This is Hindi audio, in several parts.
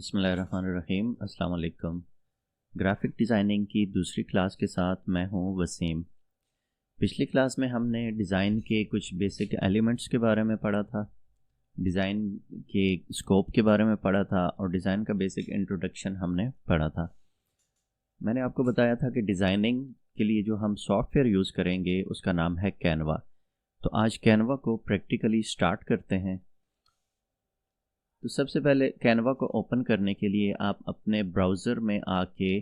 बिस्मिल्लाहिर्रहमानिर्रहीम। अस्सलाम वालेकुम। ग्राफिक डिज़ाइनिंग की दूसरी क्लास के साथ मैं हूं वसीम। पिछली क्लास में हमने डिज़ाइन के कुछ बेसिक एलिमेंट्स के बारे में पढ़ा था, डिज़ाइन के स्कोप के बारे में पढ़ा था और डिज़ाइन का बेसिक इंट्रोडक्शन हमने पढ़ा था। मैंने आपको बताया था कि डिज़ाइनिंग के लिए जो हम सॉफ्टवेयर यूज़ करेंगे उसका नाम है कैनवा। तो आज कैनवा को प्रैक्टिकली स्टार्ट करते हैं। तो सबसे पहले कैनवा को ओपन करने के लिए आप अपने ब्राउज़र में आके,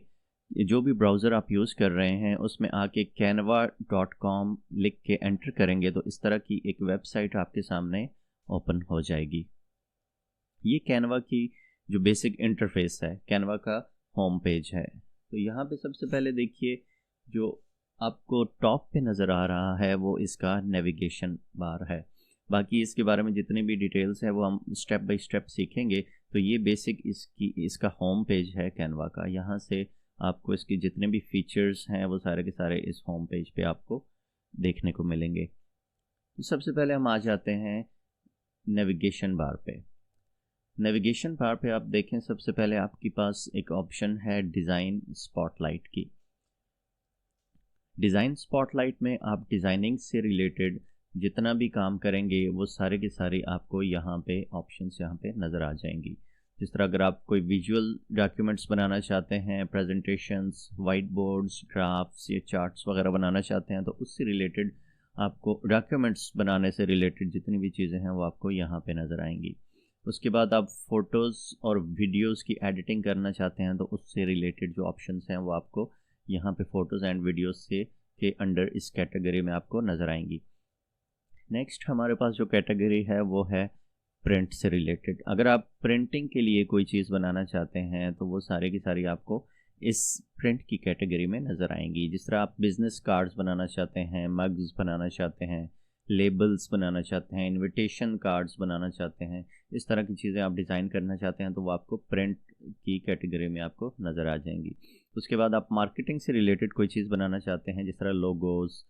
जो भी ब्राउज़र आप यूज़ कर रहे हैं उसमें आके canva.com लिख के एंटर करेंगे तो इस तरह की एक वेबसाइट आपके सामने ओपन हो जाएगी। ये कैनवा की जो बेसिक इंटरफेस है, कैनवा का होम पेज है। तो यहाँ पे सबसे पहले देखिए, जो आपको टॉप पे नज़र आ रहा है वो इसका नेविगेशन बार है। बाकी इसके बारे में जितनी भी डिटेल्स है वो हम स्टेप बाय स्टेप सीखेंगे। तो ये बेसिक इसका होम पेज है कैनवा का। यहाँ से आपको इसके जितने भी फीचर्स हैं वो सारे के सारे इस होम पेज पे आपको देखने को मिलेंगे। तो सबसे पहले हम आ जाते हैं नेविगेशन बार पे। नेविगेशन बार पे आप देखें, सबसे पहले आपके पास एक ऑप्शन है डिज़ाइन स्पॉटलाइट की। डिज़ाइन स्पॉटलाइट में आप डिज़ाइनिंग से रिलेटेड जितना भी काम करेंगे वो सारे के सारे आपको यहाँ पे ऑप्शंस यहाँ पे नज़र आ जाएंगी। जिस तरह अगर आप कोई विजुअल डॉक्यूमेंट्स बनाना चाहते हैं, प्रेजेंटेशंस, वाइट बोर्ड्स, ग्राफ्स या चार्ट्स वगैरह बनाना चाहते हैं, तो उससे रिलेटेड आपको डॉक्यूमेंट्स बनाने से रिलेटेड जितनी भी चीज़ें हैं वो आपको यहाँ पे नज़र आएंगी। उसके बाद आप फ़ोटोज़ और वीडियोज़ की एडिटिंग करना चाहते हैं तो उससे रिलेटेड जो ऑप्शंस हैं वो आपको यहाँ पे फ़ोटोज़ एंड वीडियोज़ से के अंडर इस कैटेगरी में आपको नज़र आएंगी। नेक्स्ट हमारे पास जो कैटेगरी है वो है प्रिंट से रिलेटेड। अगर आप प्रिंटिंग के लिए कोई चीज़ बनाना चाहते हैं तो वो सारे की सारी आपको इस प्रिंट की कैटेगरी में नज़र आएंगी। जिस तरह आप बिज़नेस कार्ड्स बनाना चाहते हैं, मग्स बनाना चाहते हैं, लेबल्स बनाना चाहते हैं, इनविटेशन कार्ड्स बनाना चाहते हैं, इस तरह की चीज़ें आप डिज़ाइन करना चाहते हैं तो वो आपको प्रिंट की कैटेगरी में आपको नज़र आ जाएंगी। उसके बाद आप मार्केटिंग से रिलेटेड कोई चीज़ बनाना चाहते हैं, जिस तरह लोगोज़,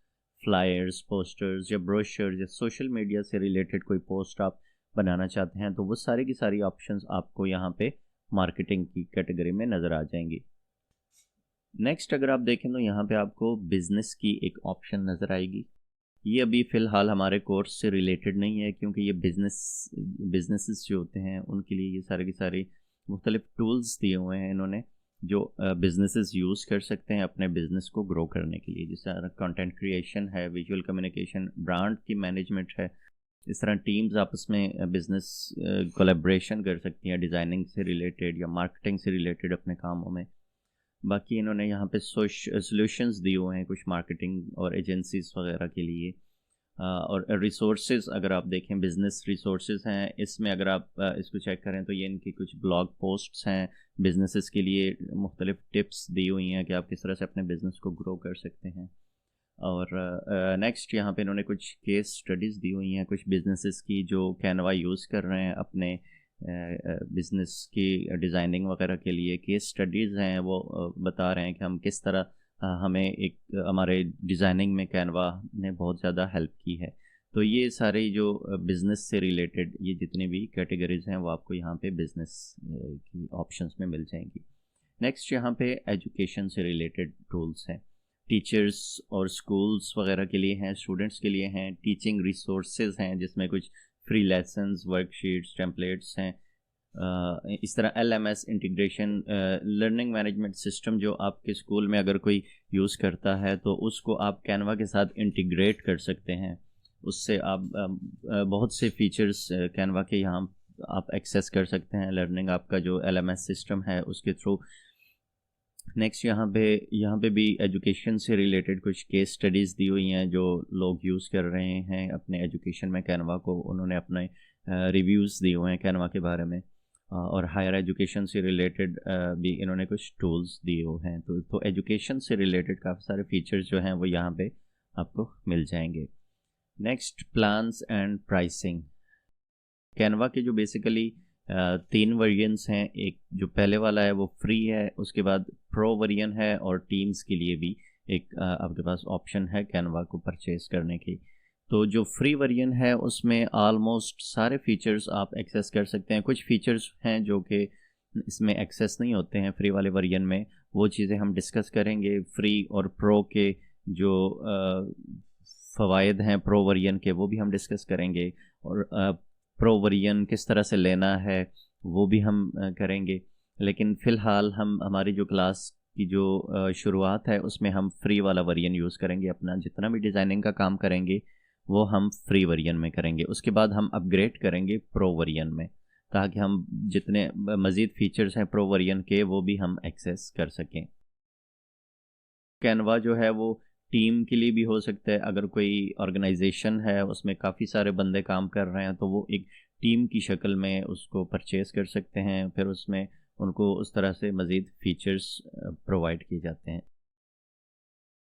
फ्लायर्स, पोस्टर्स या ब्रोशर्स या सोशल मीडिया से रिलेटेड कोई पोस्ट आप बनाना चाहते हैं तो वो सारी की सारी ऑप्शंस आपको यहाँ पे मार्केटिंग की कैटेगरी में नज़र आ जाएंगी। नेक्स्ट अगर आप देखें तो यहाँ पे आपको बिज़नेस की एक ऑप्शन नज़र आएगी। ये अभी फ़िलहाल हमारे कोर्स से रिलेटेड नहीं है, क्योंकि ये बिजनेसेस जो होते हैं उनके लिए ये सारे के सारे मुख्तलिफ टूल्स दिए हुए हैं इन्होंने, जो बिजनेसेस यूज़ कर सकते हैं अपने बिज़नेस को ग्रो करने के लिए। जिस तरह कंटेंट क्रिएशन है, विजुअल कम्युनिकेशन, ब्रांड की मैनेजमेंट है, इस तरह टीम्स आपस में बिज़नेस कोलैबोरेशन कर सकती हैं डिज़ाइनिंग से रिलेटेड या मार्केटिंग से रिलेटेड अपने कामों में। बाकी इन्होंने यहाँ पे सोल्यूशंस दिए हुए हैं कुछ मार्केटिंग और एजेंसीज वगैरह के लिए। और रिसोर्सेज अगर आप देखें, बिज़नेस रिसोर्सेज हैं इसमें। अगर आप इसको चेक करें तो ये इनकी कुछ ब्लॉग पोस्ट्स हैं बिज़नेसेस के लिए, मुख्तलिफ टिप्स दी हुई हैं कि आप किस तरह से अपने बिज़नेस को ग्रो कर सकते हैं। और नेक्स्ट यहाँ पे इन्होंने कुछ केस स्टडीज़ दी हुई हैं कुछ बिज़नेसेस की जो कैनवा यूज़ कर रहे हैं अपने बिज़नेस की डिज़ाइनिंग वगैरह के लिए। केस स्टडीज़ हैं वो बता रहे हैं कि हम किस तरह हमें एक हमारे डिज़ाइनिंग में कैनवा ने बहुत ज़्यादा हेल्प की है। तो ये सारे जो बिज़नेस से रिलेटेड ये जितनी भी कैटेगरीज़ हैं वो आपको यहाँ पे बिज़नेस की ऑप्शंस में मिल जाएंगी। नेक्स्ट यहाँ पे एजुकेशन से रिलेटेड टूल्स हैं, टीचर्स और स्कूल्स वगैरह के लिए हैं, स्टूडेंट्स के लिए हैं। टीचिंग रिसोर्सेज हैं जिसमें कुछ फ्री लेसन्स, वर्कशीट्स, टेम्पलेट्स हैं। इस तरह LMS integration, learning management system, जो आपके स्कूल में अगर कोई यूज़ करता है तो उसको आप कैनवा के साथ इंटीग्रेट कर सकते हैं। उससे आप बहुत से फीचर्स कैनवा के यहाँ आप एक्सेस कर सकते हैं, लर्निंग आपका जो LMS सिस्टम है उसके थ्रू। नेक्स्ट यहाँ पे भी एजुकेशन से रिलेटेड कुछ केस स्टडीज़ दी हुई हैं जो लोग यूज़ कर रहे हैं अपने एजुकेशन में कैनवा को। उन्होंने अपने रिव्यूज़ दिए हुए हैं कैनवा के बारे में। और हायर एजुकेशन से रिलेटेड भी इन्होंने कुछ टूल्स दिए हुए हैं। तो एजुकेशन से रिलेटेड काफ़ी सारे फीचर्स जो हैं वो यहाँ पे आपको मिल जाएंगे। Next, plans and pricing. Canva के जो बेसिकली 3 वर्जन्स हैं। एक जो पहले वाला है वो फ्री है, उसके बाद प्रो वर्जन है, और टीम्स के लिए भी एक आपके पास ऑप्शन है कैनवा को परचेज करने की। तो जो फ्री वर्जन है उसमें ऑलमोस्ट सारे फीचर्स आप एक्सेस कर सकते हैं। कुछ फीचर्स हैं जो कि इसमें एक्सेस नहीं होते हैं फ्री वाले वर्जन में, वो चीज़ें हम डिस्कस करेंगे। फ्री और प्रो के जो फ़वाइद हैं प्रो वर्जन के, वो भी हम डिस्कस करेंगे, और प्रो वर्जन किस तरह से लेना है वो भी हम करेंगे। लेकिन फ़िलहाल हम हमारी जो क्लास की जो शुरुआत है उसमें हम फ्री वाला वर्जन यूज़ करेंगे। अपना जितना भी डिज़ाइनिंग का काम करेंगे वो हम फ्री वर्जन में करेंगे, उसके बाद हम अपग्रेड करेंगे प्रो वर्जन में, ताकि हम जितने मज़ीद फ़ीचर्स हैं प्रो वर्जन के वो भी हम एक्सेस कर सकें। कैनवा जो है वो टीम के लिए भी हो सकता है। अगर कोई ऑर्गेनाइजेशन है उसमें काफ़ी सारे बंदे काम कर रहे हैं तो वो एक टीम की शक्ल में उसको परचेज़ कर सकते हैं, फिर उसमें उनको उस तरह से मज़ीद फ़ीचर्स प्रोवाइड किए जाते हैं।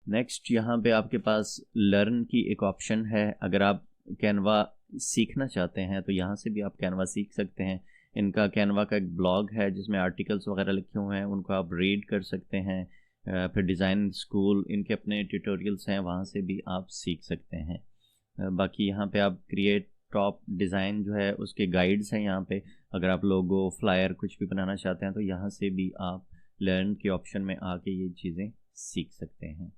नेक्स्ट यहाँ पे आपके पास लर्न की एक ऑप्शन है। अगर आप कैनवा सीखना चाहते हैं तो यहाँ से भी आप कैनवा सीख सकते हैं। इनका कैनवा का एक ब्लॉग है जिसमें आर्टिकल्स वगैरह लिखे हुए हैं, उनको आप रीड कर सकते हैं। फिर डिज़ाइन स्कूल इनके अपने ट्यूटोरियल्स हैं, वहाँ से भी आप सीख सकते हैं। बाकी यहाँ पे आप क्रिएट टॉप डिज़ाइन जो है उसके गाइड्स हैं यहाँ पे। अगर आप लोगो फ्लायर कुछ भी बनाना चाहते हैं तो यहाँ से भी आप लर्न के ऑप्शन में आके ये चीज़ें सीख सकते हैं।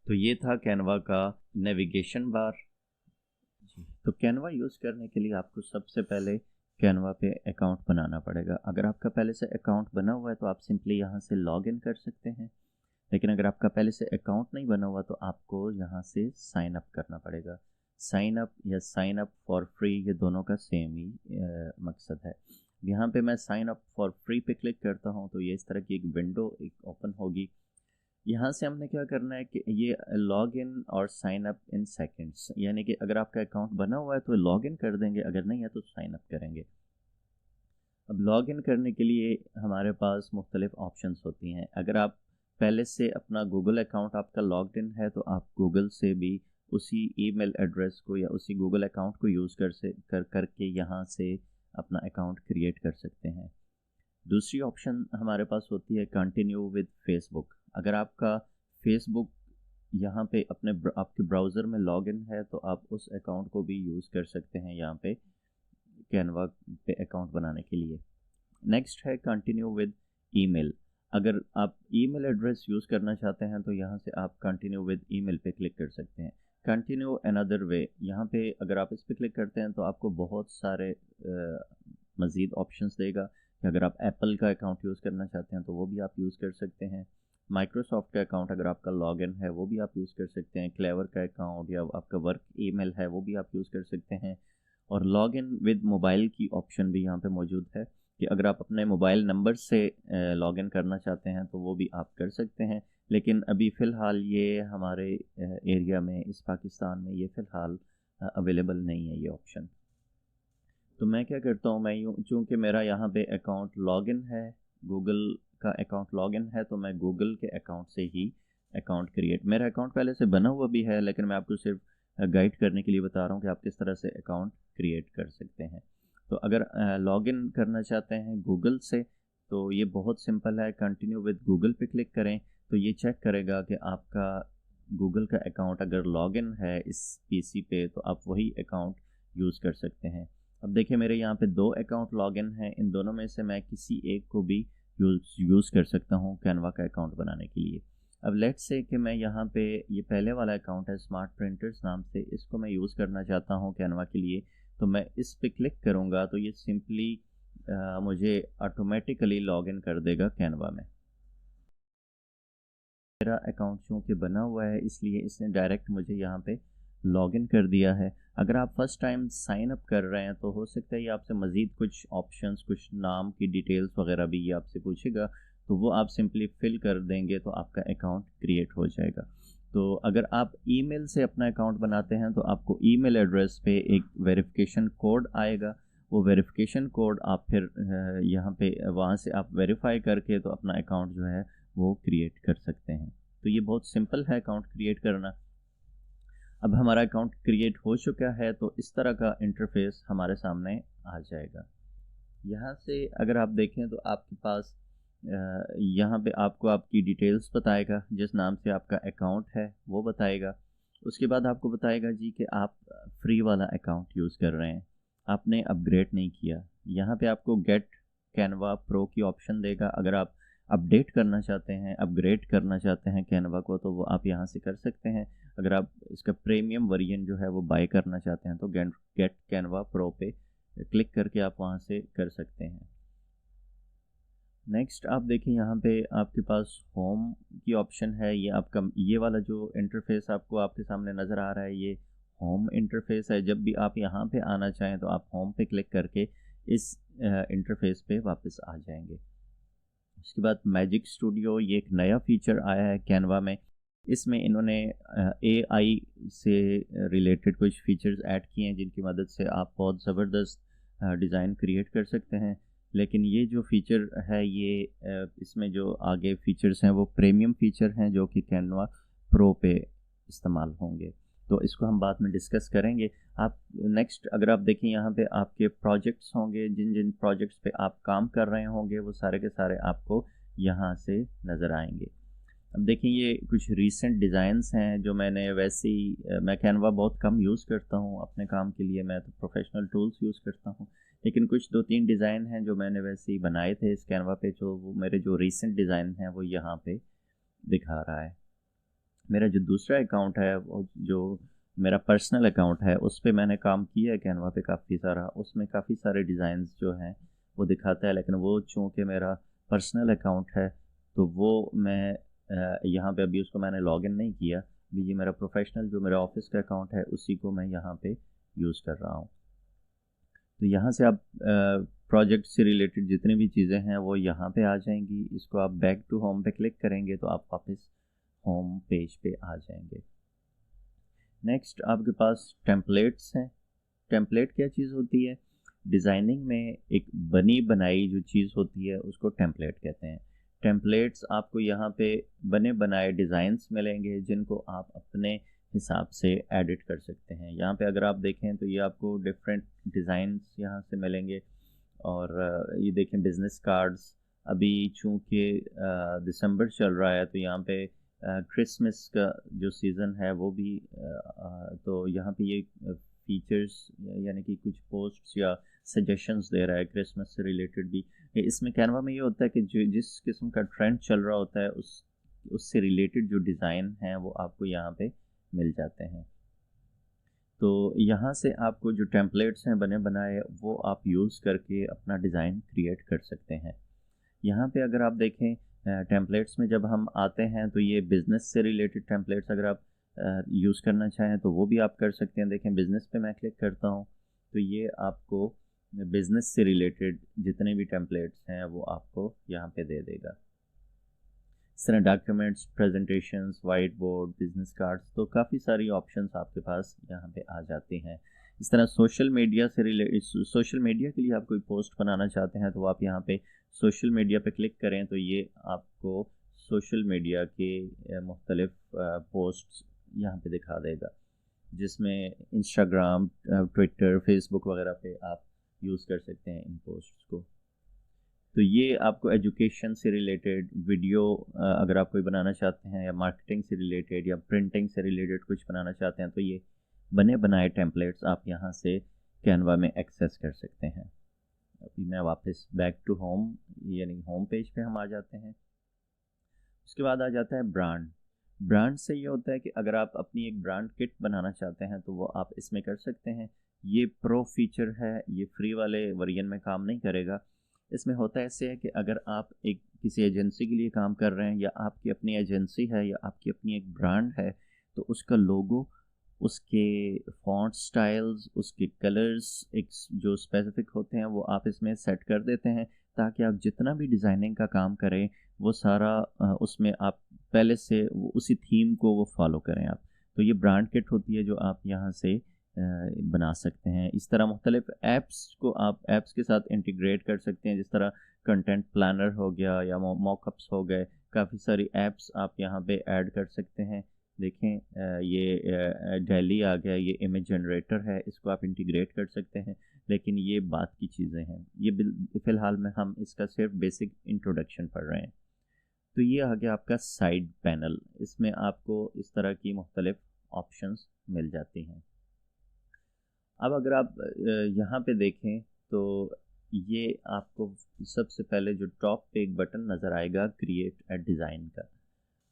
तो ये था कैनवा का नेविगेशन बार। तो कैनवा यूज़ करने के लिए आपको सबसे पहले कैनवा पे अकाउंट बनाना पड़ेगा। अगर आपका पहले से अकाउंट बना हुआ है तो आप सिंपली यहाँ से लॉग इन कर सकते हैं। लेकिन अगर आपका पहले से अकाउंट नहीं बना हुआ तो आपको यहाँ से साइन अप करना पड़ेगा। साइन अप या साइन अप फॉर फ्री, ये दोनों का सेम ही मकसद है। यहाँ पे मैं साइन अप फॉर फ्री पे क्लिक करता हूँ तो ये इस तरह की एक विंडो एक ओपन होगी। यहाँ से हमने क्या करना है कि ये लॉग इन और साइन अप इन सेकेंड्स, यानी कि अगर आपका अकाउंट बना हुआ है तो लॉग इन कर देंगे, अगर नहीं है तो साइन अप करेंगे। अब लॉग इन करने के लिए हमारे पास मुख्तलिफ ऑप्शंस होती हैं। अगर आप पहले से अपना गूगल अकाउंट आपका लॉग्ड इन है तो आप गूगल से भी उसी ईमेल एड्रेस को या उसी गूगल अकाउंट को यूज़ करके यहाँ से अपना अकाउंट क्रिएट कर सकते हैं। दूसरी ऑप्शन हमारे पास होती है कंटिन्यू विद फेसबुक। अगर आपका फेसबुक यहाँ पे आपके ब्राउज़र में लॉगिन है तो आप उस अकाउंट को भी यूज़ कर सकते हैं यहाँ पे कैनवा पे अकाउंट बनाने के लिए। नेक्स्ट है कंटिन्यू विद ईमेल। अगर आप ईमेल एड्रेस यूज़ करना चाहते हैं तो यहाँ से आप कंटिन्यू विद ईमेल पे क्लिक कर सकते हैं। कंटिन्यू अनदर वे, यहाँ पे अगर आप इस पर क्लिक करते हैं तो आपको बहुत सारे मज़ीद ऑप्शंस देगा कि अगर आप एप्पल का अकाउंट यूज़ करना चाहते हैं तो वो भी आप यूज़ कर सकते हैं। माइक्रोसॉफ्ट का अकाउंट अगर आपका लॉगिन है वो भी आप यूज़ कर सकते हैं। क्लेवर का अकाउंट या आपका वर्क ईमेल है वो भी आप यूज़ कर सकते हैं। और लॉगिन विद मोबाइल की ऑप्शन भी यहाँ पे मौजूद है कि अगर आप अपने मोबाइल नंबर से लॉगिन करना चाहते हैं तो वो भी आप कर सकते हैं। लेकिन अभी फ़िलहाल ये हमारे एरिया में, इस पाकिस्तान में ये फ़िलहाल अवेलेबल नहीं है ये ऑप्शन। तो मैं क्या करता हूँ, मैं यूँ, चूँकि मेरा यहाँ पे अकाउंट लॉगिन है, गूगल का अकाउंट लॉगिन है, तो मैं गूगल के अकाउंट से ही अकाउंट क्रिएट, मेरा अकाउंट पहले से बना हुआ भी है लेकिन मैं आपको सिर्फ गाइड करने के लिए बता रहा हूँ कि आप किस तरह से अकाउंट क्रिएट कर सकते हैं। तो अगर लॉगिन करना चाहते हैं गूगल से तो ये बहुत सिंपल है। कंटिन्यू विद गूगल पे क्लिक करें तो ये चेक करेगा कि आपका गूगल का अकाउंट अगर लॉगिन है इस पीसी पे तो आप वही अकाउंट यूज़ कर सकते हैं। अब देखिए मेरे यहाँ पे 2 अकाउंट लॉगिन हैं, इन दोनों में से मैं किसी एक को भी यूज़ कर सकता हूँ कैनवा का अकाउंट बनाने के लिए। अब लेट्स से कि मैं यहाँ पे ये पहले वाला अकाउंट है स्मार्ट प्रिंटर्स नाम से, इसको मैं यूज़ करना चाहता हूँ कैनवा के लिए। तो मैं इस पे क्लिक करूँगा तो ये सिंपली मुझे ऑटोमेटिकली लॉगिन कर देगा कैनवा में। मेरा अकाउंट चूँकि बना हुआ है इसलिए इसने डायरेक्ट मुझे यहाँ पे लॉगिन कर दिया है। अगर आप फर्स्ट टाइम साइन अप कर रहे हैं तो हो सकता है ये आपसे मज़ीद कुछ ऑप्शंस, कुछ नाम की डिटेल्स वगैरह भी ये आपसे पूछेगा, तो वो आप सिंपली फिल कर देंगे तो आपका अकाउंट क्रिएट हो जाएगा। तो अगर आप ईमेल से अपना अकाउंट बनाते हैं तो आपको ईमेल एड्रेस पे एक वेरिफिकेशन कोड आएगा। वो वेरिफिकेशन कोड आप फिर यहाँ पे वहाँ से आप वेरीफाई करके तो अपना अकाउंट जो है वो क्रिएट कर सकते हैं। तो ये बहुत सिंपल है अकाउंट क्रिएट करना। अब हमारा अकाउंट क्रिएट हो चुका है तो इस तरह का इंटरफेस हमारे सामने आ जाएगा। यहाँ से अगर आप देखें तो आपके पास यहाँ पे आपको आपकी डिटेल्स बताएगा, जिस नाम से आपका अकाउंट है वो बताएगा। उसके बाद आपको बताएगा जी कि आप फ्री वाला अकाउंट यूज़ कर रहे हैं, आपने अपग्रेड नहीं किया। यहाँ पे आपको गेट कैनवा प्रो की ऑप्शन देगा। अगर आप अपडेट करना चाहते हैं, अपग्रेड करना चाहते हैं कैनवा को, तो वो आप यहाँ से कर सकते हैं। अगर आप इसका प्रीमियम वर्जन जो है वो बाय करना चाहते हैं तो गेट कैनवा प्रो पे क्लिक करके आप वहाँ से कर सकते हैं। नेक्स्ट आप देखिए यहाँ पे आपके पास होम की ऑप्शन है। ये आपका ये वाला जो इंटरफेस आपको आपके सामने नज़र आ रहा है, ये होम इंटरफेस है। जब भी आप यहाँ पे आना चाहें तो आप होम पे क्लिक करके इस इंटरफेस पे वापस आ जाएंगे। उसके बाद मैजिक स्टूडियो, ये एक नया फीचर आया है कैनवा में। इसमें इन्होंने AI से रिलेटेड कुछ फीचर्स ऐड किए हैं जिनकी मदद से आप बहुत ज़बरदस्त डिज़ाइन क्रिएट कर सकते हैं। लेकिन ये जो फीचर है ये इसमें जो आगे फीचर्स हैं वो प्रीमियम फीचर हैं जो कि कैनवा प्रो पे इस्तेमाल होंगे, तो इसको हम बाद में डिस्कस करेंगे। आप नेक्स्ट अगर आप देखें यहाँ पे आपके प्रोजेक्ट्स होंगे, जिन जिन प्रोजेक्ट्स पे आप काम कर रहे होंगे वो सारे के सारे आपको यहाँ से नज़र आएंगे। अब देखें ये कुछ रीसेंट डिज़ाइंस हैं जो मैंने वैसे ही मैं कैनवा बहुत कम यूज़ करता हूँ अपने काम के लिए, मैं तो प्रोफेशनल टूल्स यूज़ करता हूँ। लेकिन कुछ 2-3 डिज़ाइन हैं जो मैंने वैसे ही बनाए थे इस कैनवा पे, जो वो मेरे जो रीसेंट डिज़ाइन हैं वो यहाँ पे दिखा रहा है। मेरा जो दूसरा अकाउंट है वो जो मेरा पर्सनल अकाउंट है उस पर मैंने काम किया है कैनवा पे काफ़ी सारा, उसमें काफ़ी सारे डिज़ाइंस जो हैं वो दिखाता है। लेकिन वो चूँकि मेरा पर्सनल अकाउंट है तो वो मैं यहाँ पे अभी उसको मैंने लॉगिन नहीं किया। अभी ये मेरा प्रोफेशनल जो मेरा ऑफिस का अकाउंट है उसी को मैं यहाँ पे यूज़ कर रहा हूँ। तो यहाँ से आप प्रोजेक्ट से रिलेटेड जितनी भी चीज़ें हैं वो यहाँ पे आ जाएंगी। इसको आप बैक टू होम पे क्लिक करेंगे तो आप वापस होम पेज पे आ जाएंगे। नेक्स्ट आपके पास टेम्पलेट्स हैं। टेम्पलेट क्या चीज़ होती है? डिज़ाइनिंग में एक बनी बनाई जो चीज़ होती है उसको टेम्पलेट कहते हैं। टेम्पलेट्स आपको यहाँ पे बने बनाए डिज़ाइंस मिलेंगे जिनको आप अपने हिसाब से एडिट कर सकते हैं। यहाँ पे अगर आप देखें तो ये आपको डिफरेंट डिज़ाइंस यहाँ से मिलेंगे। और ये देखें बिज़नेस कार्ड्स, अभी चूँकि दिसंबर चल रहा है तो यहाँ पे क्रिसमस का जो सीज़न है वो भी तो यहाँ पे ये फीचर्स यानी कि कुछ पोस्ट्स या सजेशंस दे रहा है क्रिसमस से रिलेटेड भी। इसमें कैनवा में ये होता है कि जो जिस किस्म का ट्रेंड चल रहा होता है उससे रिलेटेड जो डिज़ाइन हैं वो आपको यहाँ पे मिल जाते हैं। तो यहाँ से आपको जो टेम्पलेट्स हैं बने बनाए वो आप यूज़ करके अपना डिज़ाइन क्रिएट कर सकते हैं। यहाँ पे अगर आप देखें टेम्पलेट्स में जब हम आते हैं तो ये बिज़नेस से रिलेटेड टेम्पलेट्स अगर आप यूज़ करना चाहें तो वो भी आप कर सकते हैं। देखें बिज़नेस पे मैं क्लिक करता हूँ तो ये आपको बिज़नेस से रिलेटेड जितने भी टेम्पलेट्स हैं वो आपको यहाँ पे दे देगा। इस तरह documents, presentations, white board, business cards, तो काफ़ी सारी ऑप्शंस आपके पास यहाँ पे आ जाती हैं। इस तरह सोशल मीडिया से रिलेटेड, सोशल मीडिया के लिए आप कोई पोस्ट बनाना चाहते हैं तो आप यहाँ पे सोशल मीडिया पे क्लिक करें तो ये आपको सोशल मीडिया के मुख्तलिफ पोस्ट्स यहाँ पे दिखा देगा, जिसमें इंस्टाग्राम, ट्विटर, फेसबुक वगैरह पे आप यूज़ कर सकते हैं इन पोस्ट्स को। तो ये आपको एजुकेशन से रिलेटेड वीडियो अगर आप कोई बनाना चाहते हैं या मार्केटिंग से रिलेटेड या प्रिंटिंग से रिलेटेड कुछ बनाना चाहते हैं तो ये बने बनाए टेम्पलेट्स आप यहाँ से कैनवा में एक्सेस कर सकते हैं। अभी मैं वापस बैक टू होम यानी होम पेज पे हम आ जाते हैं। उसके बाद आ जाता है ब्रांड। ब्रांड से ये होता है कि अगर आप अपनी एक ब्रांड किट बनाना चाहते हैं तो वो आप इसमें कर सकते हैं। ये प्रो फीचर है, ये फ्री वाले वर्जन में काम नहीं करेगा। इसमें होता ऐसे है कि अगर आप एक किसी एजेंसी के लिए काम कर रहे हैं या आपकी अपनी एजेंसी है या आपकी अपनी एक ब्रांड है तो उसका लोगो, उसके फॉन्ट स्टाइल्स, उसके कलर्स एक जो स्पेसिफिक होते हैं वो आप इसमें सेट कर देते हैं ताकि आप जितना भी डिज़ाइनिंग का काम करें वो सारा उसमें आप पहले से उसी थीम को वो फॉलो करें आप। तो ये ब्रांड किट होती है जो आप यहाँ से बना सकते हैं। इस तरह मुख्तलिफ ऐप्स को आप ऐप्स के साथ इंटीग्रेट कर सकते हैं, जिस तरह कंटेंट प्लानर हो गया या मॉकअप्स हो गए, काफ़ी सारी ऐप्स आप यहाँ पे ऐड कर सकते हैं। देखें ये डेली आ गया, ये इमेज जनरेटर है, इसको आप इंटीग्रेट कर सकते हैं। लेकिन ये बात की चीज़ें हैं, ये फ़िलहाल में हम इसका सिर्फ बेसिक इंट्रोडक्शन पढ़ रहे हैं। तो ये आ गया आपका साइड पैनल, इसमें आपको इस तरह की मुख्तलिफ ऑप्शंस मिल जाती हैं। अब अगर आप यहाँ पे देखें तो ये आपको सबसे पहले जो टॉप पे एक बटन नज़र आएगा क्रिएट अ डिज़ाइन का।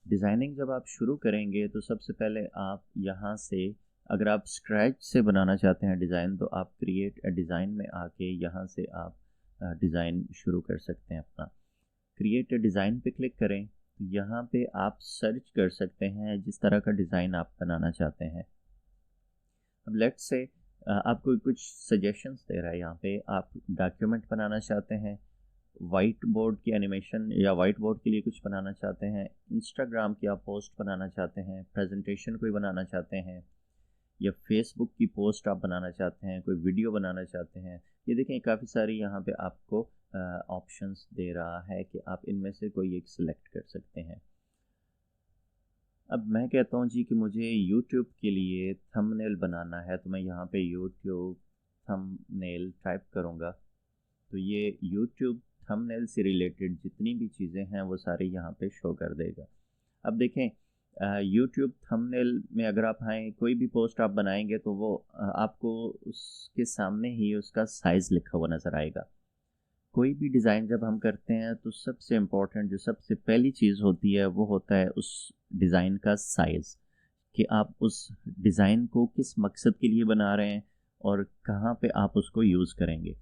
डिज़ाइनिंग जब आप शुरू करेंगे तो सबसे पहले आप यहाँ से, अगर आप स्क्रैच से बनाना चाहते हैं डिज़ाइन, तो आप क्रिएट अ डिज़ाइन में आके यहाँ से आप डिज़ाइन शुरू कर सकते हैं अपना। क्रिएट अ डिज़ाइन पे क्लिक करें तो यहाँ पे आप सर्च कर सकते हैं जिस तरह का डिज़ाइन आप बनाना चाहते हैं। अब लेट्स से आपको कुछ सजेशंस दे रहा है यहाँ पे। आप डॉक्यूमेंट बनाना चाहते हैं, वाइट बोर्ड की एनिमेशन या वाइट बोर्ड के लिए कुछ बनाना चाहते हैं, इंस्टाग्राम की आप पोस्ट बनाना चाहते हैं, प्रेजेंटेशन कोई बनाना चाहते हैं, या फेसबुक की पोस्ट आप बनाना चाहते हैं, कोई वीडियो बनाना चाहते हैं। ये देखें काफ़ी सारी यहाँ पे आपको ऑप्शंस दे रहा है कि आप इनमें से कोई एक सिलेक्ट कर सकते हैं। अब मैं कहता हूँ जी कि मुझे यूट्यूब के लिए थंबनेल बनाना है, तो मैं यहाँ पे यूट्यूब थंबनेल टाइप करूँगा तो ये यूट्यूब थंबनेल से रिलेटेड जितनी भी चीज़ें हैं वो सारी यहाँ पे शो कर देगा। अब देखें यूट्यूब थंबनेल में अगर आप आएँ, कोई भी पोस्ट आप बनाएंगे तो वो आपको उसके सामने ही उसका साइज़ लिखा हुआ नज़र आएगा। कोई भी डिज़ाइन जब हम करते हैं तो सबसे इम्पोर्टेंट जो सबसे पहली चीज़ होती है वो होता है उस डिज़ाइन का साइज़, कि आप उस डिज़ाइन को किस मकसद के लिए बना रहे हैं और कहाँ पे आप उसको यूज़ करेंगे।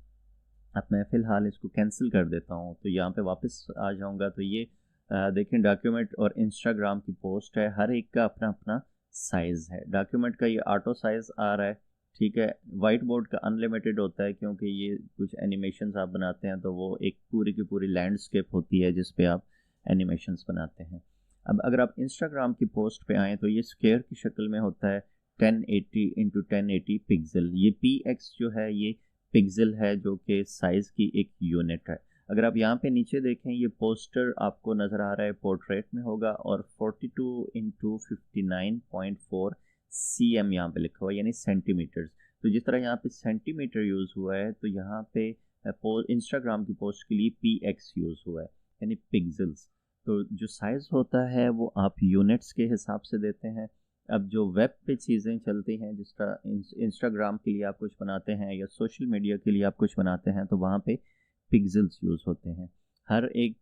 अब मैं फ़िलहाल इसको कैंसिल कर देता हूँ, तो यहाँ पे वापस आ जाऊँगा तो ये देखें डॉक्यूमेंट और इंस्टाग्राम की पोस्ट है, हर एक का अपना अपना साइज़ है। डॉक्यूमेंट का ये ऑटो साइज़ आ रहा है, ठीक है। वाइट बोर्ड का अनलिमिटेड होता है क्योंकि ये कुछ एनिमेशंस आप बनाते हैं तो वो एक पूरी की पूरी लैंडस्केप होती है जिस पे आप एनिमेशंस बनाते हैं। अब अगर आप इंस्टाग्राम की पोस्ट पे आएँ तो ये स्क्वायर की शक्ल में होता है, 1080 इंटू 1080 पिक्सल। ये px जो है ये पिक्सल है जो कि साइज़ की एक यूनिट है। अगर आप यहाँ पे नीचे देखें ये पोस्टर आपको नज़र आ रहा है पोर्ट्रेट में होगा और 42 इंटू 59.4 cm यहाँ पे लिखा हुआ है, यानी सेंटीमीटर्स। तो जिस तरह यहाँ पे सेंटीमीटर यूज़ हुआ है तो यहाँ पे इंस्टाग्राम की पोस्ट के लिए px यूज़ हुआ है, यानी पिक्सल्स। तो जो साइज़ होता है वो आप यूनिट्स के हिसाब से देते हैं। अब जो वेब पे चीज़ें चलती हैं, जिस तरह इंस्टाग्राम के लिए आप कुछ बनाते हैं या सोशल मीडिया के लिए आप कुछ बनाते हैं, तो वहाँ पे पिक्सल्स यूज़ होते हैं। हर एक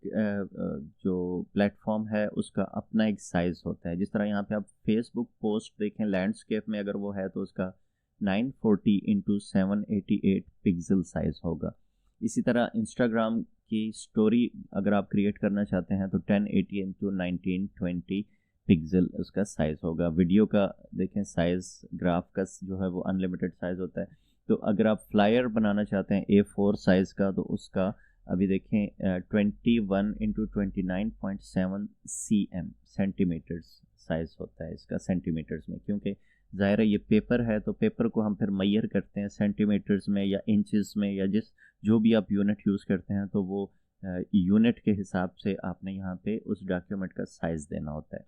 जो प्लेटफॉर्म है उसका अपना एक साइज़ होता है। जिस तरह यहाँ पे आप फेसबुक पोस्ट देखें, लैंडस्केप में अगर वो है तो उसका 940 इंटू 788 पिक्सल साइज़ होगा। इसी तरह इंस्टाग्राम की स्टोरी अगर आप क्रिएट करना चाहते हैं तो 1080 इंटू 1920 पिक्सल उसका साइज़ होगा। वीडियो का देखें साइज़, ग्राफ का जो है वो अनलिमिटेड साइज़ होता है। तो अगर आप फ्लायर बनाना चाहते हैं A4 साइज़ का तो उसका अभी देखें 21 इंटू 29.7 cm सेंटीमीटर्स साइज़ होता है इसका सेंटीमीटर्स में, क्योंकि ज़ाहिर है ये पेपर है तो पेपर को हम फिर मैयर करते हैं सेंटीमीटर्स में या इंचेस में या जो भी आप यूनिट यूज़ करते हैं, तो वो यूनिट के हिसाब से आपने यहाँ पे उस डॉक्यूमेंट का साइज़ देना होता है।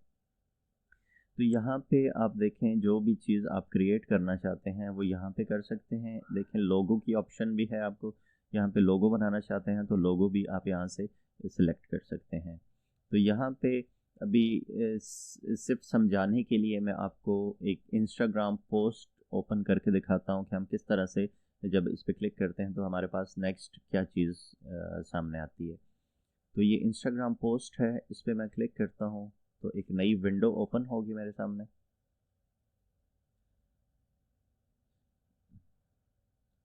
तो यहाँ पे आप देखें जो भी चीज़ आप क्रिएट करना चाहते हैं वो यहाँ पे कर सकते हैं। देखें लोगो की ऑप्शन भी है, आपको यहाँ पे लोगो बनाना चाहते हैं तो लोगो भी आप यहाँ से सिलेक्ट कर सकते हैं। तो यहाँ पे अभी सिर्फ समझाने के लिए मैं आपको एक इंस्टाग्राम पोस्ट ओपन करके दिखाता हूँ कि हम किस तरह से जब इस पर क्लिक करते हैं तो हमारे पास नेक्स्ट क्या चीज़ सामने आती है। तो ये इंस्टाग्राम पोस्ट है, इस पर मैं क्लिक करता हूँ तो एक नई विंडो ओपन होगी मेरे सामने।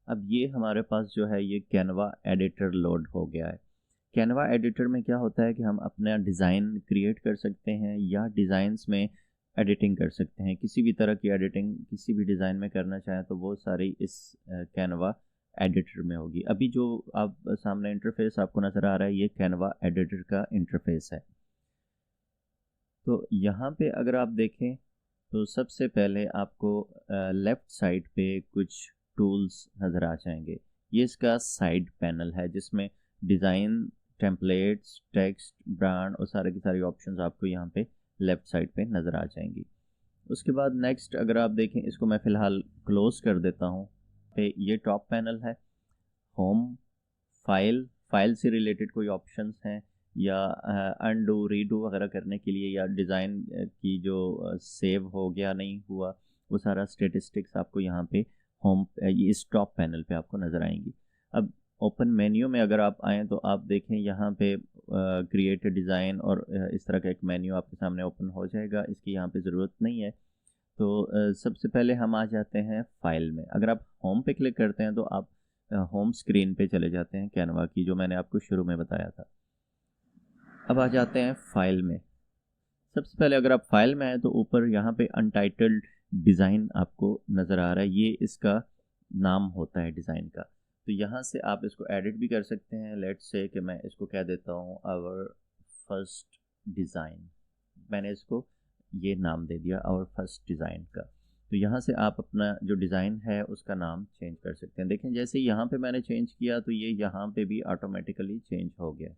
अब ये हमारे पास जो है ये कैनवा एडिटर लोड हो गया है। कैनवा एडिटर में क्या होता है कि हम अपना डिज़ाइन क्रिएट कर सकते हैं या डिज़ाइंस में एडिटिंग कर सकते हैं। किसी भी तरह की एडिटिंग किसी भी डिज़ाइन में करना चाहें तो वो सारी इस कैनवा एडिटर में होगी। अभी जो आप सामने इंटरफेस आपको नज़र आ रहा है ये कैनवा एडिटर का इंटरफेस है। तो यहाँ पे अगर आप देखें तो सबसे पहले आपको लेफ़्ट साइड पे कुछ टूल्स नज़र आ जाएंगे। ये इसका साइड पैनल है जिसमें डिज़ाइन, टेम्पलेट्स, टेक्स्ट, ब्रांड और सारे की सारी ऑप्शंस आपको यहाँ पे लेफ़्ट साइड पे नज़र आ जाएंगी। उसके बाद नेक्स्ट अगर आप देखें, इसको मैं फ़िलहाल क्लोज़ कर देता हूँ। पे ये टॉप पैनल है। होम, फाइल से रिलेटेड कोई ऑप्शंस हैं या अनडू रीडू वगैरह करने के लिए, या डिज़ाइन की जो सेव हो गया नहीं हुआ वो सारा स्टेटिस्टिक्स आपको यहाँ पे होम इस टॉप पैनल पे आपको नज़र आएंगी। अब ओपन मेन्यू में अगर आप आएँ तो आप देखें यहाँ पे क्रिएट डिज़ाइन और इस तरह का एक मेन्यू आपके सामने ओपन हो जाएगा। इसकी यहाँ पे ज़रूरत नहीं है। तो सबसे पहले हम आ जाते हैं फ़ाइल में। अगर आप होम पे क्लिक करते हैं तो आप होम स्क्रीन पे चले जाते हैं कैनवा की, जो मैंने आपको शुरू में बताया था। अब आ जाते हैं फ़ाइल में। सबसे पहले अगर आप फाइल में आए तो ऊपर यहाँ पे अनटाइटल्ड डिज़ाइन आपको नज़र आ रहा है, ये इसका नाम होता है डिज़ाइन का। तो यहाँ से आप इसको एडिट भी कर सकते हैं। लेट्स से कि मैं इसको कह देता हूँ आवर फर्स्ट डिज़ाइन, मैंने इसको ये नाम दे दिया आवर फर्स्ट डिज़ाइन का। तो यहाँ से आप अपना जो डिज़ाइन है उसका नाम चेंज कर सकते हैं। देखें जैसे यहाँ पे मैंने चेंज किया तो ये यहाँ पे भी ऑटोमेटिकली चेंज हो गया।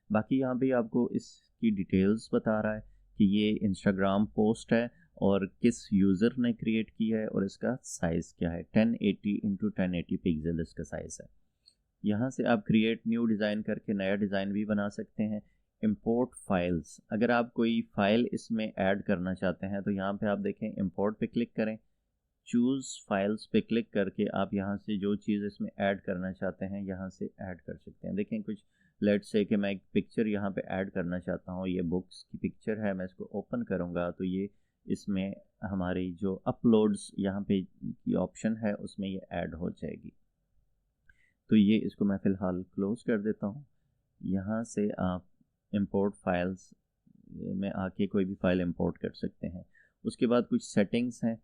बाकी यहाँ पे आपको इसकी डिटेल्स बता रहा है कि ये इंस्टाग्राम पोस्ट है और किस यूज़र ने क्रिएट की है और इसका साइज़ क्या है। 1080 इंटू 1080 पिक्सल इसका साइज़ है। यहाँ से आप क्रिएट न्यू डिज़ाइन करके नया डिज़ाइन भी बना सकते हैं। इंपोर्ट फाइल्स, अगर आप कोई फ़ाइल इसमें ऐड करना चाहते हैं तो यहाँ पे आप देखें इंपोर्ट पे क्लिक करें, चूज़ फाइल्स पे क्लिक करके आप यहाँ से जो चीज़ इसमें ऐड करना चाहते हैं यहाँ से ऐड कर सकते हैं। देखें कुछ लेट्स से कि मैं एक पिक्चर यहाँ पे ऐड करना चाहता हूँ, ये बुक्स की पिक्चर है, मैं इसको ओपन करूँगा तो ये इसमें हमारी जो अपलोड्स यहाँ पे की ऑप्शन है उसमें ये ऐड हो जाएगी। तो ये इसको मैं फ़िलहाल क्लोज़ कर देता हूँ। यहाँ से आप इंपोर्ट फाइल्स में आके कोई भी फ़ाइल इंपोर्ट कर सकते हैं। उसके बाद कुछ सेटिंग्स हैं।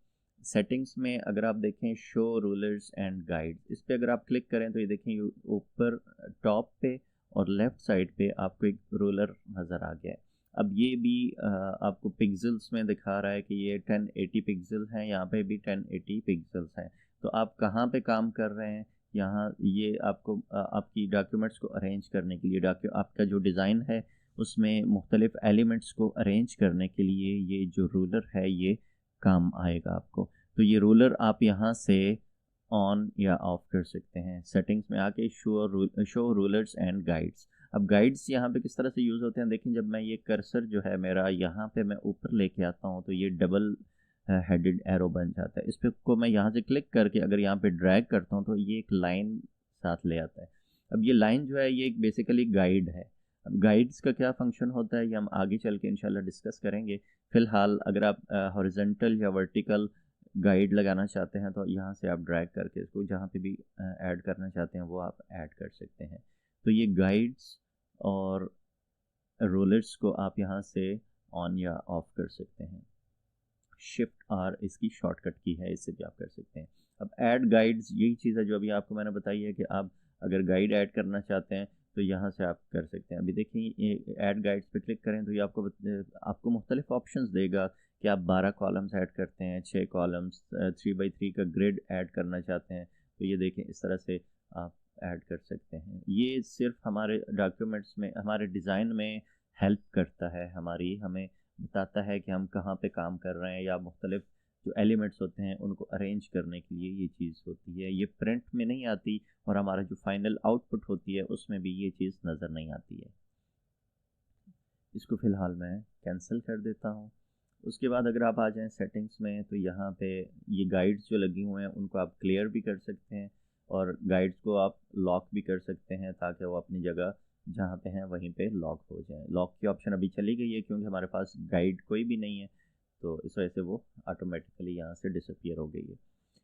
सेटिंग्स में अगर आप देखें शो रूलर्स एंड गाइड्स, इस पर अगर आप क्लिक करें तो ये देखें ऊपर टॉप पे और लेफ़्ट साइड पे आपको एक रूलर नज़र आ गया है। अब ये भी आपको पिक्सल्स में दिखा रहा है कि ये 1080 पिक्सल हैं, यहाँ पे भी 1080 पिक्सल्स हैं। तो आप कहाँ पे काम कर रहे हैं, यहाँ ये आपको आपकी डॉक्यूमेंट्स को अरेंज करने के लिए आपका जो डिज़ाइन है उसमें मुख्तलिफ़ एलिमेंट्स को अरेंज करने के लिए ये जो रूलर है ये काम आएगा आपको। तो ये रूलर आप यहाँ से ऑन या ऑफ कर सकते हैं। सेटिंग्स में आके शो रूलर्स एंड गाइड्स। अब गाइड्स यहाँ पे किस तरह से यूज़ होते हैं, देखिए जब मैं ये कर्सर जो है मेरा यहाँ पे मैं ऊपर लेके आता हूँ तो ये डबल हेडेड एरो बन जाता है। इस पे को मैं यहाँ से क्लिक करके अगर यहाँ पे ड्रैग करता हूँ तो ये एक लाइन साथ ले आता है। अब ये लाइन जो है ये एक बेसिकली गाइड है। अब गाइड्स का क्या फंक्शन होता है ये हम आगे चल के इंशाल्लाह डिस्कस करेंगे। फ़िलहाल अगर आप हॉरिजॉन्टल या वर्टिकल गाइड लगाना चाहते हैं तो यहाँ से आप ड्रैग करके इसको जहाँ पे भी ऐड करना चाहते हैं वो आप ऐड कर सकते हैं। तो ये गाइड्स और रोलर्स को आप यहाँ से ऑन या ऑफ कर सकते हैं। शिफ्ट आर इसकी शॉर्टकट की है, इससे भी आप कर सकते हैं। अब ऐड गाइड्स यही चीज़ है जो अभी आपको मैंने बताई है कि आप अगर गाइड ऐड करना चाहते हैं तो यहाँ से आप कर सकते हैं। अभी देखिए ऐड गाइड्स पे क्लिक करें तो ये आपको मुख्तलिफ ऑप्शंस देगा कि आप 12 कॉलम्स ऐड करते हैं, 6 कॉलम्स, 3x3 का ग्रिड ऐड करना चाहते हैं तो ये देखें इस तरह से आप ऐड कर सकते हैं। ये सिर्फ हमारे डॉक्यूमेंट्स में हमारे डिज़ाइन में हेल्प करता है, हमें बताता है कि हम कहाँ पे काम कर रहे हैं या मुख्तलिफ जो एलिमेंट्स होते हैं उनको अरेंज करने के लिए ये चीज़ होती है। ये प्रिंट में नहीं आती और हमारा जो फाइनल आउटपुट होती है उसमें भी ये चीज़ नज़र नहीं आती है। इसको फ़िलहाल मैं कैंसिल कर देता हूँ। उसके बाद अगर आप आ जाएं सेटिंग्स में तो यहाँ पे ये गाइड्स जो लगी हुए हैं उनको आप क्लियर भी कर सकते हैं और गाइड्स को आप लॉक भी कर सकते हैं ताकि वो अपनी जगह जहाँ पे हैं वहीं पे लॉक हो जाए। लॉक की ऑप्शन अभी चली गई है क्योंकि हमारे पास गाइड कोई भी नहीं है तो इस वजह से वो ऑटोमेटिकली यहाँ से डिसअपियर हो गई है।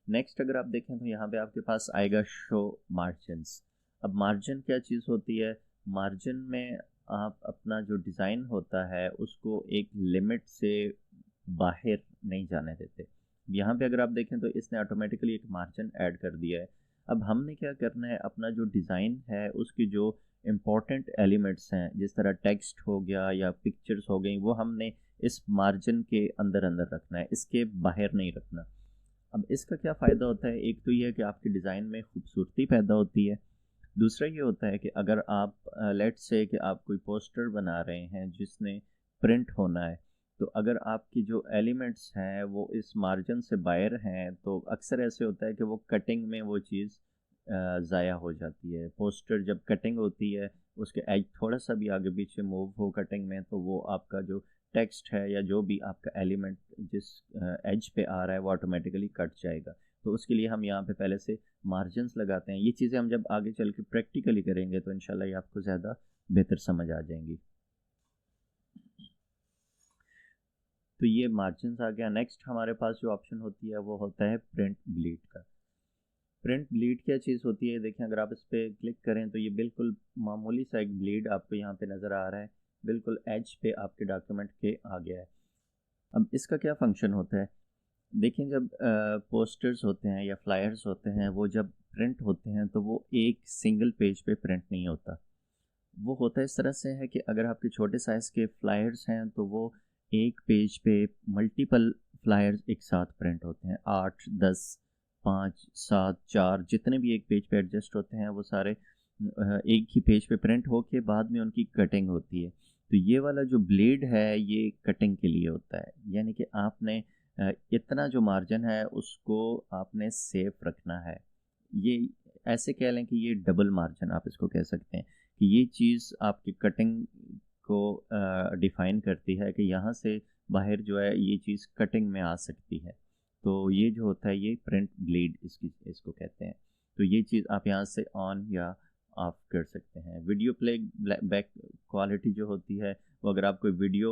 नेक्स्ट अगर आप देखें तो यहाँ पे आपके पास आएगा शो मार्जिन्स। अब मार्जिन क्या चीज़ होती है, मार्जिन में आप अपना जो डिज़ाइन होता है उसको एक लिमिट से बाहर नहीं जाने देते। यहाँ पे अगर आप देखें तो इसने ऑटोमेटिकली एक मार्जिन ऐड कर दिया है। अब हमने क्या करना है, अपना जो डिज़ाइन है उसकी जो इम्पोर्टेंट एलिमेंट्स हैं जिस तरह टेक्स्ट हो गया या पिक्चर्स हो गई वो हमने इस मार्जिन के अंदर अंदर रखना है, इसके बाहर नहीं रखना। अब इसका क्या फ़ायदा होता है, एक तो ये है कि आपके डिज़ाइन में खूबसूरती पैदा होती है। दूसरा ये होता है कि अगर आप लेट्स से कि आप कोई पोस्टर बना रहे हैं जिसने प्रिंट होना है तो अगर आपकी जो एलिमेंट्स हैं वो इस मार्जिन से बाहर हैं तो अक्सर ऐसे होता है कि वो कटिंग में वो चीज़ ज़ाया हो जाती है। पोस्टर जब कटिंग होती है उसके एज थोड़ा सा भी आगे पीछे मूव हो कटिंग में तो वो आपका जो टेक्स्ट है या जो भी आपका एलिमेंट जिस एज पे आ रहा है वो ऑटोमेटिकली कट जाएगा। तो उसके लिए हम यहाँ पे पहले से मार्जिन्स लगाते हैं। ये चीज़ें हम जब आगे चल के प्रैक्टिकली करेंगे तो इंशाल्लाह ये आपको ज़्यादा बेहतर समझ आ जाएंगी। तो ये मार्जिन्स आ गया। नेक्स्ट हमारे पास जो ऑप्शन होती है वो होता है प्रिंट ब्लीड का। प्रिंट ब्लीड क्या चीज़ होती है, देखें अगर आप इस पर क्लिक करें तो ये बिल्कुल मामूली सा एक ब्लीड आपको यहाँ पे नज़र आ रहा है, बिल्कुल एज पे आपके डॉक्यूमेंट के आ गया है। अब इसका क्या फंक्शन होता है, देखें जब पोस्टर्स होते हैं या फ्लायर्स होते हैं वो जब प्रिंट होते हैं तो वो एक सिंगल पेज पे प्रिंट नहीं होता। वो होता इस तरह से है कि अगर आपके छोटे साइज़ के फ्लायर्स हैं तो वो एक पेज पे मल्टीपल फ्लायर्स एक साथ प्रिंट होते हैं, 8, 10, 5, 7, 4 जितने भी एक पेज पे एडजस्ट होते हैं वो सारे एक ही पेज पे प्रिंट होके बाद में उनकी कटिंग होती है। तो ये वाला जो ब्लेड है ये कटिंग के लिए होता है, यानी कि आपने इतना जो मार्जिन है उसको आपने सेफ रखना है। ये ऐसे कह लें कि ये डबल मार्जिन आप इसको कह सकते हैं कि ये चीज़ आपकी कटिंग को डिफ़ाइन करती है कि यहाँ से बाहर जो है ये चीज़ कटिंग में आ सकती है। तो ये जो होता है ये प्रिंट ब्लीड इसको कहते हैं। तो ये चीज़ आप यहाँ से ऑन या ऑफ कर सकते हैं। वीडियो प्ले बैक क्वालिटी जो होती है वो अगर आप कोई वीडियो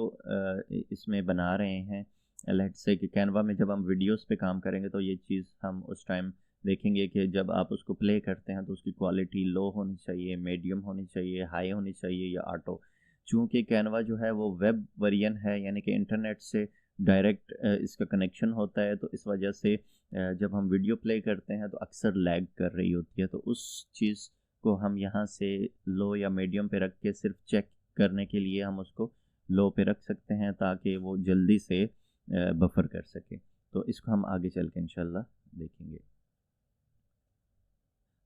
इसमें बना रहे हैं, लेट्स से कि कैनवा में जब हम वीडियोस पे काम करेंगे तो ये चीज़ हम उस टाइम देखेंगे कि जब आप उसको प्ले करते हैं तो उसकी क्वालिटी लो होनी चाहिए, मीडियम होनी चाहिए, हाई होनी चाहिए या ऑटो। चूँकि कैनवा जो है वो वेब वर्जन है, यानी कि इंटरनेट से डायरेक्ट इसका कनेक्शन होता है, तो इस वजह से जब हम वीडियो प्ले करते हैं तो अक्सर लैग कर रही होती है। तो उस चीज़ को हम यहाँ से लो या मीडियम पे रख के सिर्फ चेक करने के लिए हम उसको लो पे रख सकते हैं ताकि वो जल्दी से बफर कर सके। तो इसको हम आगे चल के इंशाल्लाह देखेंगे।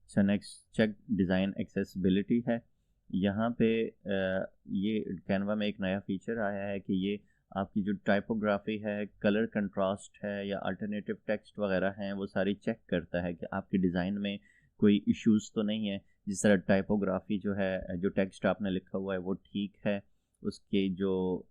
अच्छा, नेक्स्ट चेक डिज़ाइन एक्सेसिबिलिटी है। यहाँ पे ये कैनवा में एक नया फीचर आया है कि ये आपकी जो टाइपोग्राफी है, कलर कंट्रास्ट है या अल्टरनेटिव टेक्स्ट वगैरह हैं वो सारी चेक करता है कि आपके डिज़ाइन में कोई इश्यूज़ तो नहीं है। जिस तरह टाइपोग्राफी जो है, जो टेक्स्ट आपने लिखा हुआ है वो ठीक है, उसके जो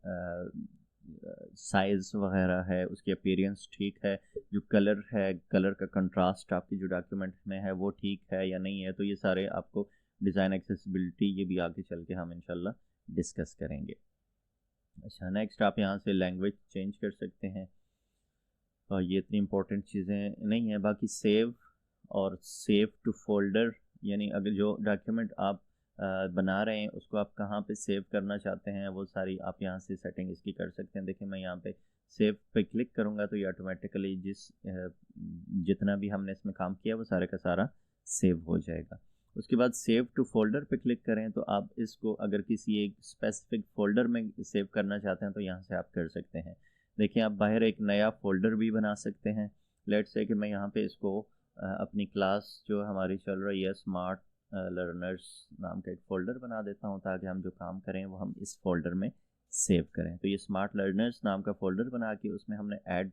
साइज़ वगैरह है, उसकी अपीयरेंस ठीक है, जो कलर है, कलर का कंट्रास्ट आपकी जो डॉक्यूमेंट में है वो ठीक है या नहीं है। तो ये सारे आपको डिज़ाइन एक्सेसिबिलिटी ये भी आगे चल के हम इंशाल्लाह डिस्कस करेंगे। अच्छा, नेक्स्ट आप यहाँ से लैंग्वेज चेंज कर सकते हैं और ये इतनी इम्पोर्टेंट चीज़ें नहीं है। बाकी सेव और सेव टू फोल्डर, यानी अगर जो डॉक्यूमेंट आप बना रहे हैं उसको आप कहाँ पे सेव करना चाहते हैं वो सारी आप यहाँ से सेटिंग इसकी कर सकते हैं। देखिए मैं यहाँ पे सेव पे क्लिक करूँगा तो ये ऑटोमेटिकली जितना भी हमने इसमें काम किया वो सारे का सारा सेव हो जाएगा। उसके बाद सेव टू फोल्डर पे क्लिक करें तो आप इसको अगर किसी एक स्पेसिफिक फ़ोल्डर में सेव करना चाहते हैं तो यहाँ से आप कर सकते हैं। देखिए आप बाहर एक नया फ़ोल्डर भी बना सकते हैं। लेट्स से कि मैं यहाँ पे इसको अपनी क्लास जो हमारी चल रही है स्मार्ट लर्नर्स नाम का एक फ़ोल्डर बना देता हूँ ताकि हम जो काम करें वो हम इस फोल्डर में सेव करें। तो ये स्मार्ट लर्नर्स नाम का फ़ोल्डर बना के उसमें हमने ऐड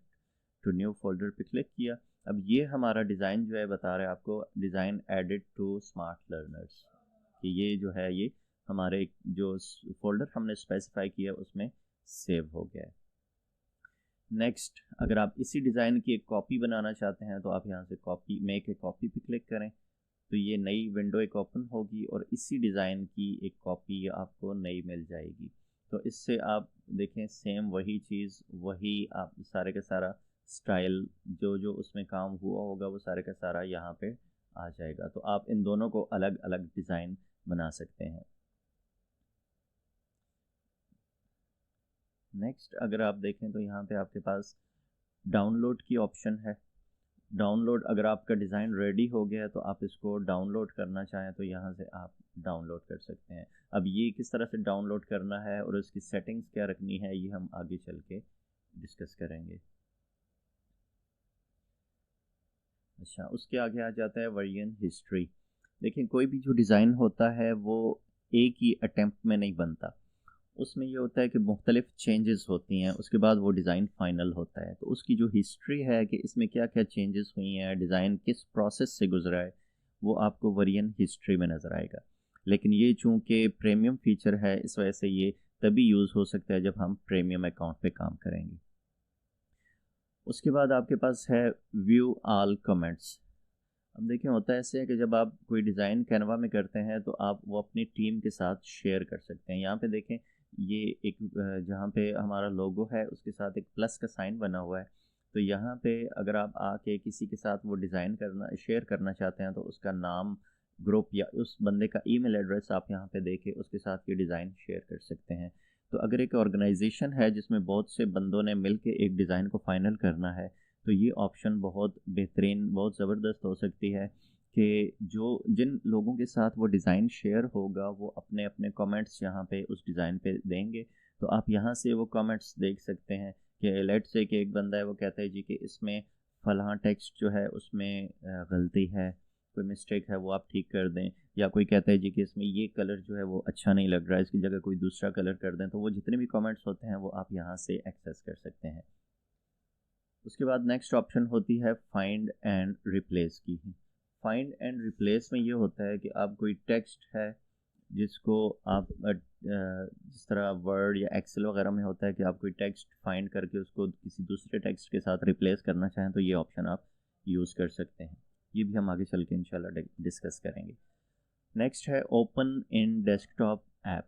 टू न्यू फोल्डर पे क्लिक किया। अब ये हमारा डिज़ाइन जो है बता रहा है आपको design aided to smart learners, कि ये जो है ये हमारे जो फोल्डर हमने स्पेसिफाई किया उसमें सेव हो गया है। नेक्स्ट, अगर आप इसी डिज़ाइन की एक कॉपी बनाना चाहते हैं तो आप यहाँ से कॉपी मेक ए कॉपी पे क्लिक करें तो ये नई विंडो एक ओपन होगी और इसी डिज़ाइन की एक कॉपी आपको नई मिल जाएगी। तो इससे आप देखें सेम वही चीज़, वही आप सारे का सारा स्टाइल जो जो उसमें काम हुआ होगा वो सारे का सारा यहाँ पे आ जाएगा। तो आप इन दोनों को अलग अलग डिज़ाइन बना सकते हैं। नेक्स्ट अगर आप देखें तो यहाँ पे आपके पास डाउनलोड की ऑप्शन है। डाउनलोड, अगर आपका डिज़ाइन रेडी हो गया है तो आप इसको डाउनलोड करना चाहें तो यहाँ से आप डाउनलोड कर सकते हैं। अब ये किस तरह से डाउनलोड करना है और उसकी सेटिंग्स क्या रखनी है ये हम आगे चल के डिस्कस करेंगे। अच्छा, उसके आगे आ जाता है वर्जन हिस्ट्री। देखिए कोई भी जो डिज़ाइन होता है वो एक ही अटैम्प्ट में नहीं बनता, उसमें ये होता है कि मुख्तलिफ चेंजेस होती हैं उसके बाद वो डिज़ाइन फाइनल होता है। तो उसकी जो हिस्ट्री है कि इसमें क्या क्या चेंजेस हुई हैं, डिज़ाइन किस प्रोसेस से गुजरा है, वो आपको वर्जन हिस्ट्री में नज़र आएगा। लेकिन ये चूँकि प्रीमियम फ़ीचर है इस वजह से ये तभी यूज़ हो सकता है जब हम प्रीमियम अकाउंट पे काम करेंगे। उसके बाद आपके पास है व्यू ऑल कमेंट्स। अब देखिए होता है ऐसे है कि जब आप कोई डिज़ाइन कैनवा में करते हैं तो आप वो अपनी टीम के साथ शेयर कर सकते हैं। यहाँ पे देखें ये एक जहाँ पे हमारा लोगो है उसके साथ एक प्लस का साइन बना हुआ है। तो यहाँ पे अगर आप आके किसी के साथ वो डिज़ाइन करना शेयर करना चाहते हैं तो उसका नाम, ग्रुप या उस बंदे का ईमेल एड्रेस आप यहाँ पे देके उसके साथ ये डिज़ाइन शेयर कर सकते हैं। तो अगर एक ऑर्गेनाइजेशन है जिसमें बहुत से बंदों ने मिल के एक डिज़ाइन को फाइनल करना है तो ये ऑप्शन बहुत बेहतरीन, बहुत ज़बरदस्त हो सकती है कि जो जिन लोगों के साथ वो डिज़ाइन शेयर होगा वो अपने अपने कमेंट्स यहाँ पे उस डिज़ाइन पे देंगे। तो आप यहाँ से वो कमेंट्स देख सकते हैं कि लेट्स से कि एक बंदा है वो कहता है जी कि इसमें फ़लाँ टेक्स्ट जो है उसमें गलती है, कोई मिस्टेक है वो आप ठीक कर दें। या कोई कहता है जी कि इसमें ये कलर जो है वो अच्छा नहीं लग रहा है, इसकी जगह कोई दूसरा कलर कर दें। तो वो जितने भी कमेंट्स होते हैं वो आप यहाँ से एक्सेस कर सकते हैं। उसके बाद नेक्स्ट ऑप्शन होती है फाइंड एंड रिप्लेस की। फाइंड एंड रिप्लेस में ये होता है कि आप कोई टेक्स्ट है जिसको आप जिस तरह वर्ड या एक्सेल वगैरह में होता है कि आप कोई टेक्स्ट फाइंड करके उसको किसी दूसरे टेक्स्ट के साथ रिप्लेस करना चाहें तो ये ऑप्शन आप यूज़ कर सकते हैं। ये भी हम आगे चल के इंशाल्लाह डिस्कस करेंगे। नेक्स्ट है ओपन इन डेस्कटॉप ऐप।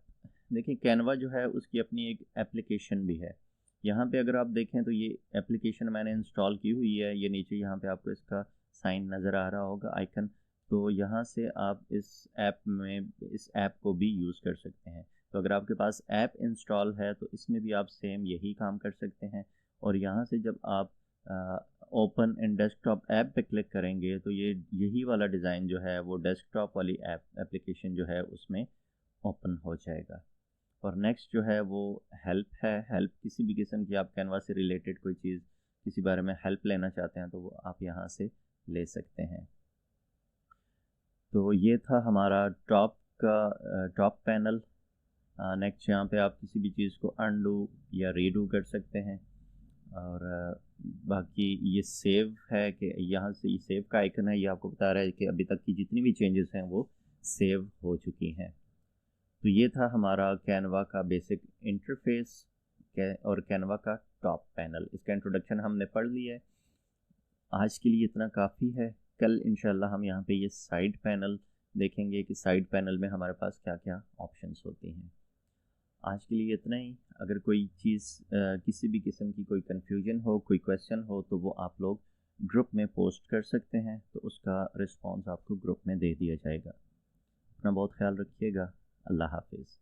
देखिए कैनवा जो है उसकी अपनी एक एप्लीकेशन भी है। यहाँ पे अगर आप देखें तो ये एप्लीकेशन मैंने इंस्टॉल की हुई है। ये नीचे यहाँ पे आपको इसका साइन नज़र आ रहा होगा, आइकन। तो यहाँ से आप इस ऐप को भी यूज़ कर सकते हैं। तो अगर आपके पास ऐप इंस्टॉल है तो इसमें भी आप सेम यही काम कर सकते हैं। और यहाँ से जब आप ओपन इन डेस्कटॉप ऐप पे क्लिक करेंगे तो ये यही वाला डिज़ाइन जो है वो डेस्कटॉप वाली एप्लीकेशन जो है उसमें ओपन हो जाएगा। और नेक्स्ट जो है वो हेल्प है। हेल्प किसी भी किस्म की आप कैनवा से रिलेटेड कोई चीज़ किसी बारे में हेल्प लेना चाहते हैं तो वो आप यहाँ से ले सकते हैं। तो ये था हमारा टॉप पैनल। नेक्स्ट यहाँ पे आप किसी भी चीज़ को अनडू या रीडू कर सकते हैं। और बाकी ये सेव है कि यहाँ से ये सेव का आइकन है, ये आपको बता रहा है कि अभी तक की जितनी भी चेंजेस हैं वो सेव हो चुकी हैं। तो ये था हमारा कैनवा का बेसिक इंटरफेस और कैनवा का टॉप पैनल। इसका इंट्रोडक्शन हमने पढ़ लिया है। आज के लिए इतना काफ़ी है। कल इंशाल्लाह हम यहाँ पे ये साइड पैनल देखेंगे कि साइड पैनल में हमारे पास क्या क्या ऑप्शंस होती हैं। आज के लिए इतना ही। अगर कोई चीज़ किसी भी किस्म की कोई कन्फ्यूजन हो, कोई क्वेश्चन हो तो वो आप लोग ग्रुप में पोस्ट कर सकते हैं, तो उसका रिस्पॉन्स आपको ग्रुप में दे दिया जाएगा। अपना बहुत ख्याल रखिएगा। अल्लाह हाफिज़।